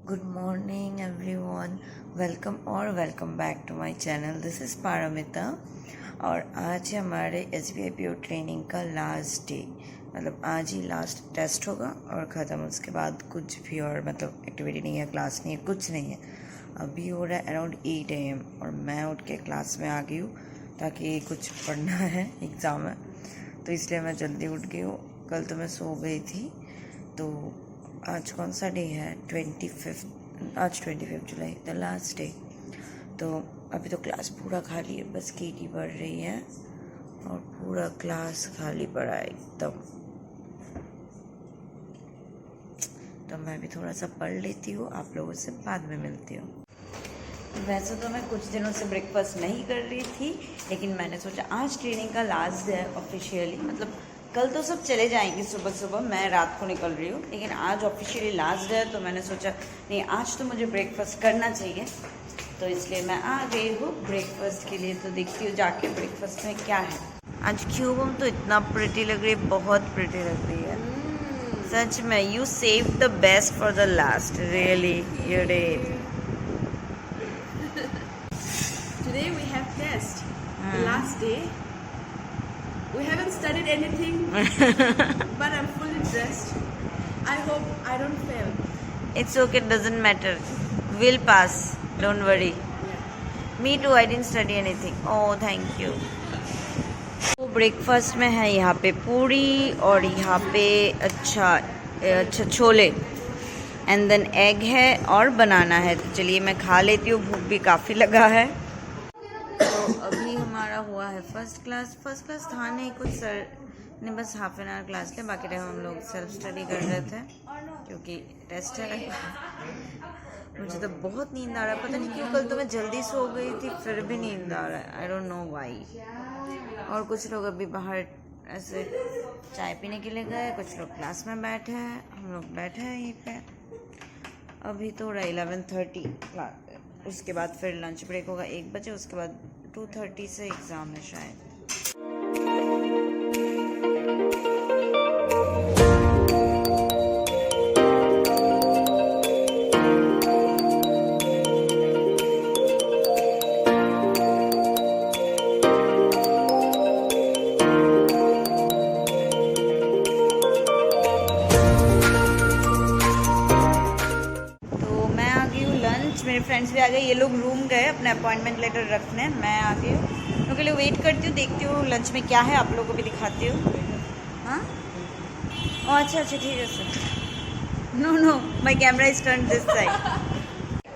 Good morning everyone, welcome back to my channel. This is Paramita और आज है हमारे SBIPO ट्रेनिंग का लास्ट डे। मतलब आज ही लास्ट टेस्ट होगा और ख़त्म। उसके बाद कुछ भी और मतलब एक्टिविटी नहीं है, क्लास नहीं है, कुछ नहीं है। अभी हो रहा है अराउंड 8 AM और मैं उठ के क्लास में आ गई हूँ ताकि कुछ पढ़ना है, एग्ज़ाम है, तो इसलिए मैं जल्दी उठ गई हूँ। कल तो मैं सो गई थी। तो आज कौन सा डे है? 25 जुलाई, द लास्ट डे। तो अभी तो क्लास पूरा खाली है, बस केटी पढ़ रही है और पूरा क्लास खाली पड़ा है एकदम। तो मैं भी थोड़ा सा पढ़ लेती हूँ, आप लोगों से बाद में मिलती हूँ। वैसे तो मैं कुछ दिनों से ब्रेकफास्ट नहीं कर रही थी, लेकिन मैंने सोचा आज ट्रेनिंग का लास्ट डे है ऑफिशियली। मतलब कल तो सब चले जाएंगे सुबह सुबह, मैं रात को निकल रही हूँ, लेकिन आज ऑफिशियली लास्ट डे है। तो मैंने सोचा नहीं, आज तो मुझे ब्रेकफास्ट करना चाहिए, तो इसलिए मैं आ गई हूँ ब्रेकफास्ट के लिए। तो देखती हूँ जाके ब्रेकफास्ट में क्या है। आज क्यूबम तो इतना प्रिटी लग रही है, बहुत प्रिटी लग रही है सच में। You save the best for the last, really you did. Today we have test. The last day. We haven't studied anything, but I'm fully dressed. I hope I don't fail. It's okay, doesn't matter. We'll pass. Don't worry. Me too. I didn't study anything. Oh, thank you. तो breakfast में है यहाँ पे पूरी और यहाँ पे अच्छा छोले एंड देन एग है और बनाना है। तो चलिए मैं खा लेती हूँ, भूख भी काफ़ी लगा है। तो अभी हमारा हुआ है फर्स्ट क्लास था नहीं, कुछ सर ने बस हाफ एन आवर क्लास लिया, बाकी टाइम हम लोग सेल्फ स्टडी कर रहे थे क्योंकि टेस्ट है। मुझे तो बहुत नींद आ रहा है, पता नहीं क्यों। कल तो मैं जल्दी सो गई थी, फिर भी नींद आ रहा है, आई डोंट नो व्हाई। और कुछ लोग अभी बाहर ऐसे चाय पीने के लिए गए, कुछ लोग क्लास में बैठे हैं, हम लोग बैठे हैं यहीं पे। अभी तो 11:30 क्लास, उसके बाद फिर लंच ब्रेक होगा 1 बजे, उसके बाद 2:30 से एग्ज़ाम है शायद। मेरे फ्रेंड्स भी आ गए, ये लोग रूम गए अपने अपॉइंटमेंट लेटर रखने। मैं आ गई हूँ, उनके लिए वेट करती हूँ, देखती हूँ लंच में क्या है, आप लोगों को भी दिखाती हूँ। हाँ अच्छा ठीक है sir. No my camera is turn this side.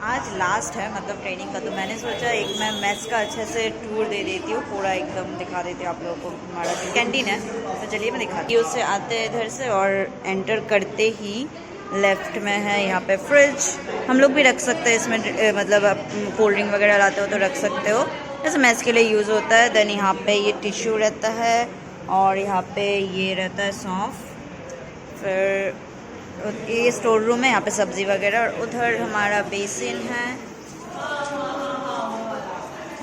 आज लास्ट है मतलब ट्रेनिंग का, तो मैंने सोचा एक मैं मेस का अच्छे से टूर दे देती हूँ, पूरा एकदम दिखा देती हूँ आप लोगों को। हमारा कैंटीन है, तो चलिए मैं दिखाती हूँ। उससे आते हैं इधर से और एंटर करते ही लेफ्ट में है यहाँ पे फ्रिज। हम लोग भी रख सकते हैं इसमें, मतलब आप कोल्ड ड्रिंक वगैरह लाते हो तो रख सकते हो, जैसे मैस के लिए यूज़ होता है। देन यहाँ पे ये टिश्यू रहता है और यहाँ पे ये रहता है सौंफ। फिर ये स्टोर रूम है, यहाँ पे सब्ज़ी वगैरह, और उधर हमारा बेसिन है।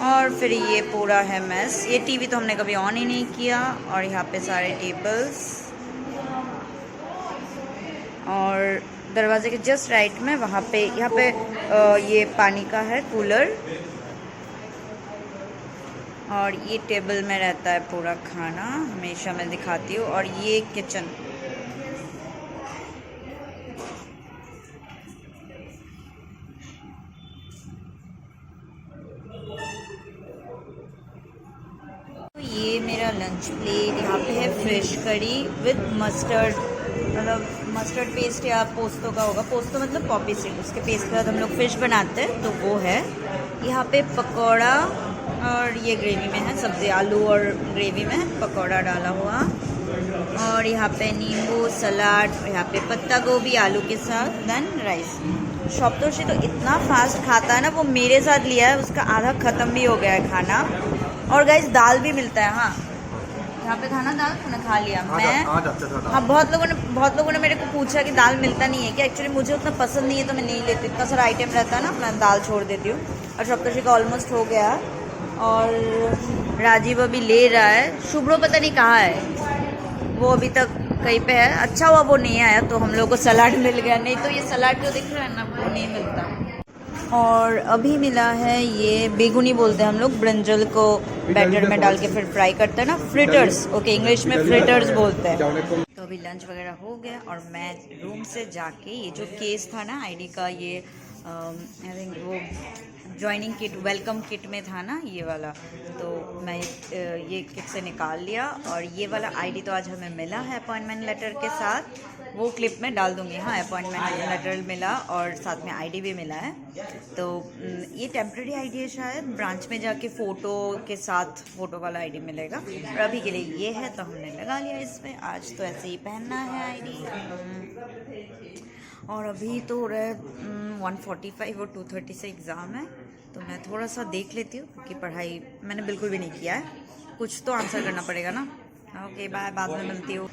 और फिर ये पूरा है मैस। ये टीवी तो हमने कभी ऑन ही नहीं किया। और यहाँ पे सारे टेबल्स, और दरवाजे के जस्ट राइट में वहाँ पे यहाँ पे ये पानी का है कूलर, और ये टेबल में रहता है पूरा खाना, हमेशा मैं दिखाती हूँ। और ये किचन, तो ये मेरा लंच प्लेट। यहाँ पे है फिश करी विद मस्टर्ड, मतलब मस्टर्ड पेस्ट या पोस्तो का होगा। पोस्तो मतलब पॉपी सीड, उसके पेस्ट के साथ हम लोग फिश बनाते हैं, तो वो है। यहाँ पे पकौड़ा और ये ग्रेवी में है सब्ज़ी, आलू और ग्रेवी में पकौड़ा डाला हुआ। और यहाँ पे नींबू, सलाद, यहाँ पे पत्ता गोभी आलू के साथ, देन राइस। शॉपतोशी तो इतना फास्ट खाता है ना, वो मेरे साथ लिया है, उसका आधा ख़त्म भी हो गया है खाना। और गाइस दाल भी मिलता है। हाँ यहाँ पे खाना, दाल खाना खा लिया मैं। हाँ बहुत लोगों ने मेरे को पूछा कि दाल मिलता नहीं है क्या। एक्चुअली मुझे उतना पसंद नहीं है, तो मैं नहीं लेती। इतना सारा आइटम रहता है ना, मैं दाल छोड़ देती हूँ। और सप्तशी का ऑलमोस्ट हो गया, और राजीव अभी ले रहा है। शुभ्रो पता नहीं कहाँ है, वो अभी तक कहीं पे है। अच्छा हुआ वो नहीं आया, तो हम लोग को सलाद मिल गया, नहीं तो ये सलाद जो दिख रहा है ना नहीं मिलता। और अभी मिला है ये बेगुनी बोलते हैं हम लोग, ब्रिंजल को बैटर में डाल के फिर फ्राई करते हैं ना, फ्रिटर्स। ओके, इंग्लिश में फ्रिटर्स बोलते हैं। तो अभी लंच वगैरह हो गया और मैं रूम से जाके ये जो केस था ना आईडी का, ये आई थिंक वो ज्वाइनिंग किट, वेलकम किट में था ना ये वाला, तो मैं ये किट से निकाल लिया। और ये वाला आईडी तो आज हमें मिला है अपॉइंटमेंट लेटर के साथ, वो क्लिप में डाल दूंगी। हाँ, अपॉइंटमेंट लेटर मिला और साथ में आईडी भी मिला है। तो ये टेम्प्रेरी आईडी है, शायद ब्रांच में जाके फ़ोटो के साथ फ़ोटो वाला आईडी मिलेगा। और अभी के लिए ये है तो हमने लगा लिया इसमें। आज तो ऐसे ही पहनना है आईडी। और अभी तो हो रहा है 1:45 और 2:30 से एग्ज़ाम है, तो मैं थोड़ा सा देख लेती हूँ क्योंकि पढ़ाई मैंने बिल्कुल भी नहीं किया है। कुछ तो आंसर करना पड़ेगा ना। ओके बाय, बाद में मिलती हूँ।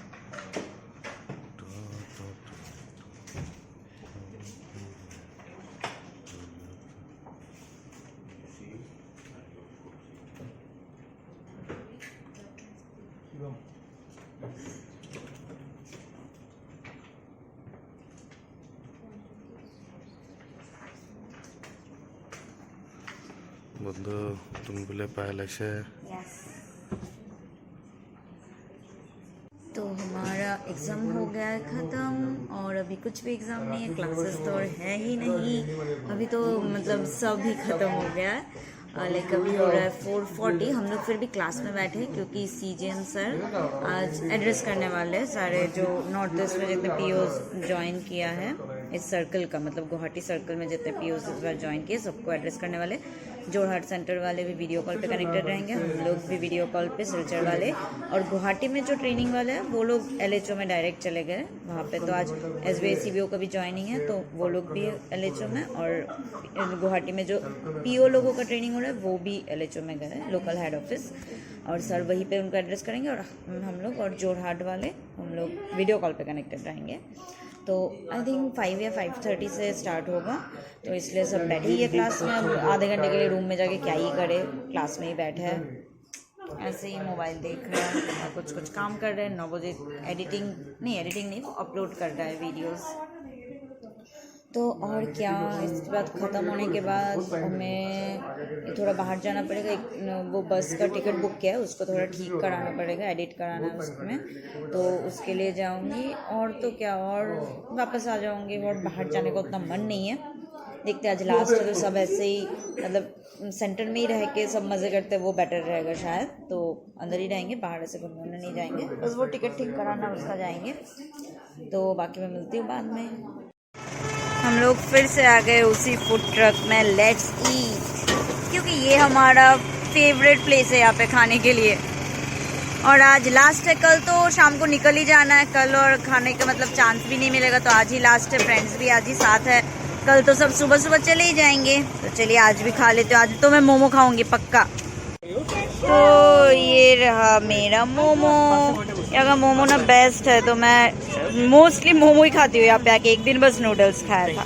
বন্ধু তুমি বলে পায়েল এসে तो हमारा एग्ज़ाम हो गया है ख़त्म और अभी कुछ भी एग्ज़ाम नहीं है, क्लासेस तो है ही नहीं अभी, तो मतलब सब ही ख़त्म हो गया है। लाइक अभी हो रहा है 4:40। हम लोग फिर भी क्लास में बैठे हैं क्योंकि CJN सर आज एड्रेस करने वाले हैं सारे जो नॉर्थ ईस्ट में जितने POs ज्वाइन किया है इस सर्कल का, मतलब गुवाहाटी सर्कल में जितने POs इस बार ज्वाइन किए सबको एड्रेस करने वाले। जोरहाट सेंटर वाले भी वीडियो कॉल पे कनेक्टेड रहेंगे, हम लोग भी वीडियो कॉल पे, सिलचर वाले। और गुवाहाटी में जो ट्रेनिंग वाले हैं वो लोग LHO में डायरेक्ट चले गए वहाँ पे। तो आज SBI CBO का भी ज्वाइनिंग है तो वो लोग भी LHO में, और गुवाहाटी में जो PO लोगों का ट्रेनिंग हो रहा है वो भी LHO में गए, लोकल हेड ऑफिस। और सर वहीं पे उनको एड्रेस करेंगे और हम लोग और जोरहाट वाले हम लोग वीडियो कॉल पे कनेक्टेड रहेंगे। तो आई थिंक 5 या 5:30 से स्टार्ट होगा, तो इसलिए सब बैठे ही है क्लास में। अब आधे घंटे के लिए रूम में जाके क्या ही करे, क्लास में ही बैठे हैं, ऐसे ही मोबाइल देख रहे हैं और कुछ कुछ काम कर रहे हैं। 9 बजे एडिटिंग नहीं वो अपलोड कर रहा है वीडियोस। तो और क्या, इसके बाद ख़त्म होने के बाद हमें थोड़ा बाहर जाना पड़ेगा। एक वो बस का टिकट बुक किया है उसको थोड़ा ठीक कराना पड़ेगा, एडिट कराना है उसमें, तो उसके लिए जाऊंगी। और तो क्या, और वापस आ जाऊंगी। और बाहर जाने का उतना मन नहीं है, देखते आज लास्ट है तो सब ऐसे ही मतलब सेंटर में ही रह के सब मज़े करते, वो बेटर रहेगा शायद। तो अंदर ही रहेंगे, बाहर ऐसे घूमने नहीं जाएंगे, बस वो टिकट ठीक कराना उसका जाएंगे। तो बाकी मैं मिलती हूँ बाद में। हम लोग फिर से आ गए उसी फूड ट्रक में, लेट्स ईट, क्योंकि ये हमारा फेवरेट प्लेस है यहाँ पे खाने के लिए। और आज लास्ट है, कल तो शाम को निकल ही जाना है कल, और खाने का मतलब चांस भी नहीं मिलेगा, तो आज ही लास्ट है। फ्रेंड्स भी आज ही साथ है, कल तो सब सुबह सुबह चले ही जाएंगे। तो चलिए आज भी खा लेते हो, आज तो मैं मोमो खाऊंगी पक्का। तो ये रहा मेरा मोमो। यहाँ का मोमो ना बेस्ट है, तो मैं मोस्टली मोमो ही खाती हूँ यहाँ पे आके। एक दिन बस नूडल्स खाया था।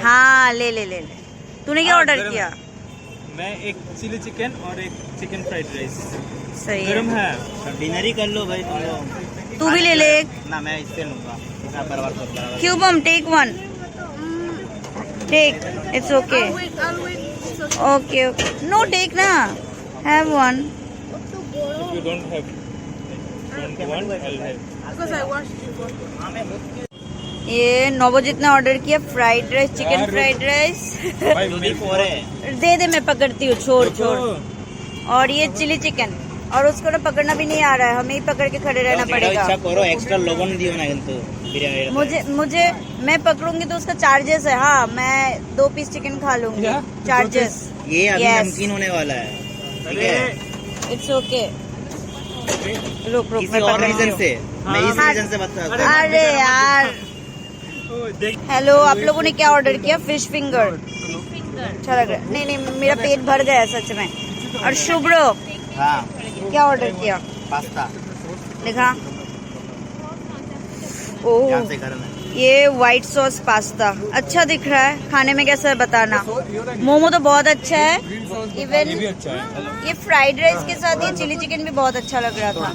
हाँ ले ले ले ले। तूने क्या ऑर्डर किया? मैं एक चिली चिकन और एक चिकन फ्राइड राइस। सही गरम है, है, डिनर ही कर लो भाई तुम लोग। तू भी ले ले एक। ना मैं इससे लूंगा। क्यूबम take one, take, it's okay. I'll wait. It's okay. Okay okay, no take ना, have one. If you don't have one, I'll have. Because I watched it before. ये 9 बजे इतना ऑर्डर किया, fried rice, chicken fried rice. दे दे, मैं पकड़ती हूँ, छोड़ छोड़। और ये चिली चिकन, और उसको ना पकड़ना भी नहीं आ रहा है, हमें ही पकड़ के खड़े रहना पड़ेगा। करो एक्स्ट्रा लोगन दियो ना किंतु मुझे मैं पकड़ूंगी तो उसका चार्जेस है। हाँ, मैं 2 पीस चिकन खा लूंगी, चार्जेस। ये अभी Yes. नमकीन होने वाला है, ठीक है? इट्स ओके, रुक रुक, किसी मैं और पकड़ती रीजन हूँ। से, मैं इस हाँ। रीजन से बता। अरे यार, हेलो, आप लोगों ने क्या ऑर्डर किया? Fish finger. अच्छा लग रहा है? नहीं नहीं, मेरा पेट भर गया है सच में। और शुभ्रो हाँ, क्या ऑर्डर किया? पास्ता। लिखा? ओह, यहाँ से गरम है। ये व्हाइट सॉस पास्ता अच्छा दिख रहा है, खाने में कैसा है बताना। मोमो तो बहुत अच्छा है, इवन ये फ्राइड राइस के साथ ये चिली चिकन भी बहुत अच्छा लग रहा था।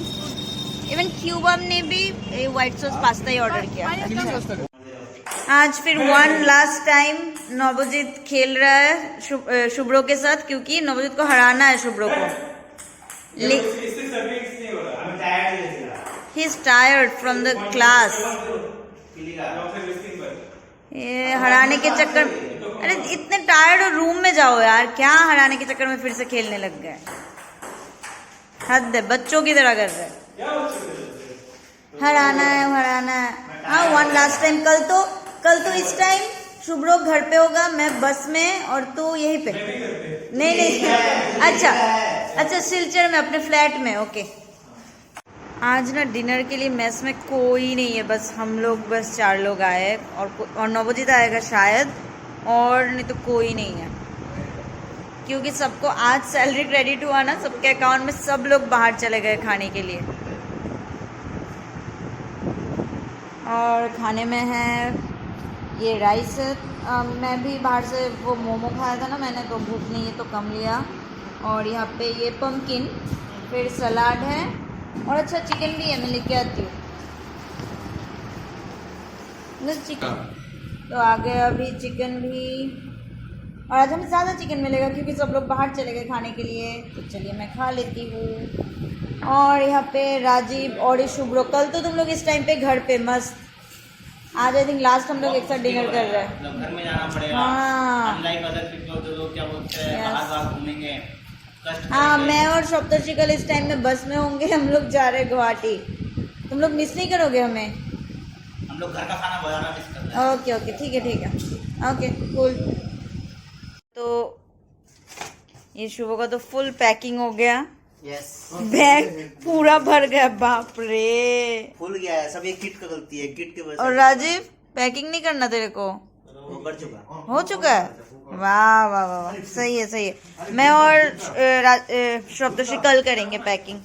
इवन क्यूबम ने भी व्हाइट सॉस पास्ता ही ऑर्डर किया। अच्छा। आज फिर वन लास्ट टाइम नवजीत खेल रहा है शुभ्रो के साथ, क्योंकि नवजीत को हराना है शुभ्रो को। He is tired from the class. ये हराने के चक्कर, अरे इतने टायर्ड हो रूम में जाओ यार, क्या हराने के चक्कर में फिर से खेलने लग गए। हद है, बच्चों की तरह कर रहे हैं। हराना है। हाँ, वन लास्ट टाइम। कल तो इस टाइम शुभ्रो घर पे होगा, मैं बस में और तू यहीं पे। नहीं अच्छा सिलचर में अपने फ्लैट में। ओके। आज ना डिनर के लिए मेस में कोई नहीं है, बस हम लोग, बस 4 लोग आए हैं और नवजीत आएगा शायद, और नहीं तो कोई नहीं है, क्योंकि सबको आज सैलरी क्रेडिट हुआ ना सबके अकाउंट में, सब लोग बाहर चले गए खाने के लिए। और खाने में है ये राइस। मैं भी बाहर से वो मोमो खाया था ना मैंने, तो भूख नहीं है तो कम लिया। और यहाँ पे ये पम्पकिन, फिर सलाद है, और अच्छा चिकन भी है, मैं लेके आती हूँ चिकन। तो आ गया अभी चिकन भी, और आज हमें ज़्यादा चिकन मिलेगा क्योंकि सब लोग बाहर चले गए खाने के लिए। तो चलिए मैं खा लेती हूँ। और यहाँ पे राजीव और शुभ्रो, कल तो तुम लोग इस टाइम पे घर पे मस्त। आज आई थिंक लास्ट हम लोग एक साथ डिनर कर रहे हैं। घर में जाना पड़ेगा। हाँ, अनलाइक अदर पीपल जो लोग क्या बोलते हैं बाहर घूमेंगे, कष्ट हाँ, करेंगे। मैं और सप्तर्षि कल इस टाइम में बस में होंगे, हम लोग जा रहे हैं गुवाहाटी। तुम लोग मिस नहीं करोगे हमें? हम लोग घर का खाना बनाना मिस करते हैं। ओके ठीक है। Okay cool. तो ये शुभ का तो फुल पैकिंग हो गया। यस, बैग पूरा भर गया, बाप रे। फूल गया है, सब एक किट का गलती है, किट के वजह और राजीव पैकिंग नहीं करना तेरे को? से वो कर चुका। हो चुका है। वाह, सही है। मैं और सप्तर्षि कल करेंगे पैकिंग।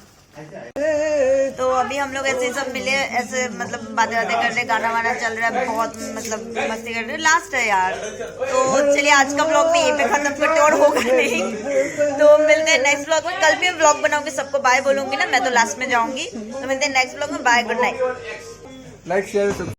तो अभी हम लोग ऐसे सब मिले, ऐसे मतलब बातें कर रहे, गाना वाना चल रहा है, बहुत मतलब मस्ती कर रहे। लास्ट है यार, तो चलिए आज का ब्लॉग भी यहीं पे खत्म करते, और होगा नहीं तो मिलते हैं नेक्स्ट ब्लॉग में। कल भी मैं ब्लॉग बनाऊंगी, सबको बाय बोलूंगी ना, मैं तो लास्ट में जाऊंगी। तो मिलते हैं नेक्स्ट ब्लॉग में। Bye, good night. Like share